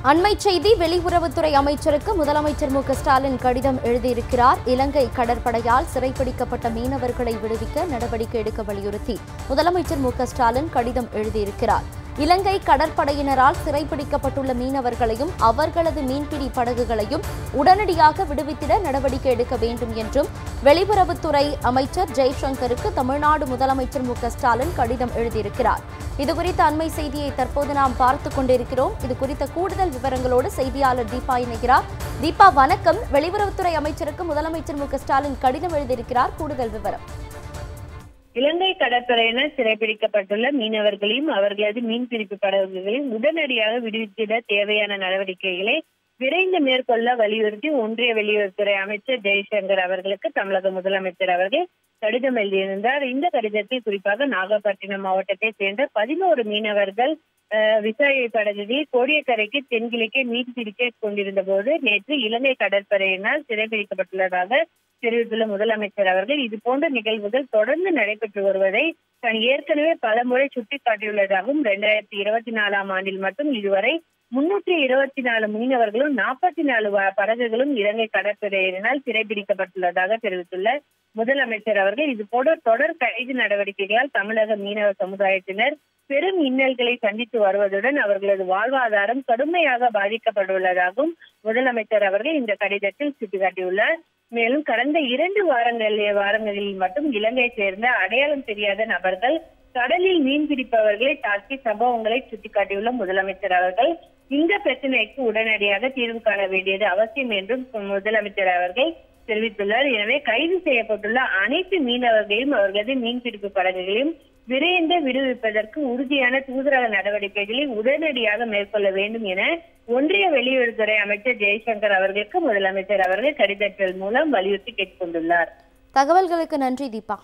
அண்மை செய்தி வெளியுறவுத்துறை அமைச்சருக்கு முதலமைச்சர் மு க ஸ்டாலின் கடிதம் எழுதியிருக்கிறார். இலங்கை கடற்படையால் சிறைப்பிடிக்கப்பட்ட மீனவர்களை விடுவிக்க நடவடிக்கை எடுக்க வலியுறுத்தி முதலமைச்சர் மு க ஸ்டாலின் கடிதம் எழுதியிருக்கிறார். இலங்கை கடற்படையினரால் சிறைப்பிடிக்கப்பட்டுள்ள மீனவர்களையும் அவர்களது மீன்பிடி படகுகளையும் உடனடியாக விடுவித்திட நடவடிக்கை எடுக்க வேண்டும் என்றும் வெளியுறவுத்துறை அமைச்சர் ஜெய்சங்கருக்கு தமிழ்நாடு முதலமைச்சர் மு க ஸ்டாலின் கடிதம் எழுதியிருக்கிறார். இதுகுறித்த அண்மை செய்தியை தற்போது நாம் பார்த்துக் கொண்டிருக்கிறோம். இது குறித்த கூடுதல் விவரங்களோடு செய்தியாளர் தீபா இணைகிறார். தீபா, வணக்கம். வெளியுறவுத்துறை அமைச்சருக்கு முதலமைச்சர் மு க ஸ்டாலின் கடிதம் எழுதியிருக்கிறார். கூடுதல் விவரம். இலங்கை கடற்படையினர் சிறைப்பிடிக்கப்பட்டுள்ள மீனவர்களையும் அவர்களது மீன்பிடிப்பு படகுகளையும் உடனடியாக விடுவித்திட தேவையான நடவடிக்கைகளை விரைந்து மேற்கொள்ள வலியுறுத்தி ஒன்றிய வெளியுறவுத்துறை அமைச்சர் ஜெய்சங்கர் அவர்களுக்கு தமிழக முதலமைச்சர் அவர்கள் கடிதம் எழுதியிருந்தார். இந்த கடிதத்தில் குறிப்பாக நாகப்பட்டினம் மாவட்டத்தை சேர்ந்த 11 மீனவர்கள் விசாரணை படகுகளில் கோடியக்கரைக்கு தென்கிழக்கே மீன் பிடிக்க கொண்டிருந்த போது நேற்று இலங்கை கடற்படையினால் சிறைப்பிடிக்கப்பட்டுள்ளதாக தெரிவித்துள்ள முதலமைச்சர் அவர்கள் இது போன்ற நிகழ்வுகள் தொடர்ந்து நடைபெற்று வருவதை தான் ஏற்கனவே பலமுறை சுட்டிக்காட்டியுள்ளதாகவும் 2024ஆம் ஆண்டில் மட்டும் இதுவரை 324 மீனவர்களும் 44 படகுகளும் இலங்கை கடற்படையினரால் சிறைப்பிடிக்கப்பட்டுள்ளதாக தெரிவித்துள்ள முதலமைச்சர் அவர்கள் இது போன்ற தொடர் கைது நடவடிக்கைகளால் தமிழக மீனவ சமுதாயத்தினர் பெரும் இன்னல்களை சந்தித்து வருவதுடன் அவர்களது வாழ்வாதாரம் கடுமையாக பாதிக்கப்பட்டுள்ளதாகவும் முதலமைச்சர் அவர்கள் இந்த கடிதத்தில் சுட்டிக்காட்டியுள்ளார். மேலும் கடந்த 2 வாரங்களில் மட்டும் இலங்கை சேர்ந்த அடையாளம் தெரியாத நபர்கள் கடலில் மீன் பிடிப்பவர்களை தாக்கி சம்பவங்களை சுட்டிக்காட்டியுள்ள முதலமைச்சர் அவர்கள் இந்த பிரச்சனைக்கு உடனடியாக தீர்வு காண வேண்டியது அவசியம் என்றும் முதலமைச்சர் அவர்கள் தெரிவித்துள்ளார். எனவே கைது செய்யப்பட்டுள்ள அனைத்து மீனவர்களையும் அவர்களது மீன்பிடிப்பு படகுகளையும் விரைந்து விடுவிப்பதற்கு உறுதியான தூதரக நடவடிக்கைகளை உடனடியாக மேற்கொள்ள வேண்டும் என ஒன்றிய வெளியுறவுத்துறை அமைச்சர் ஜெய்சங்கர் அவர்களுக்கு முதலமைச்சர் அவர்கள் கடிதங்கள் மூலம் வலியுறுத்தி கேட்டுக் கொண்டுள்ளார். தகவல்களுக்கு நன்றி தீபா.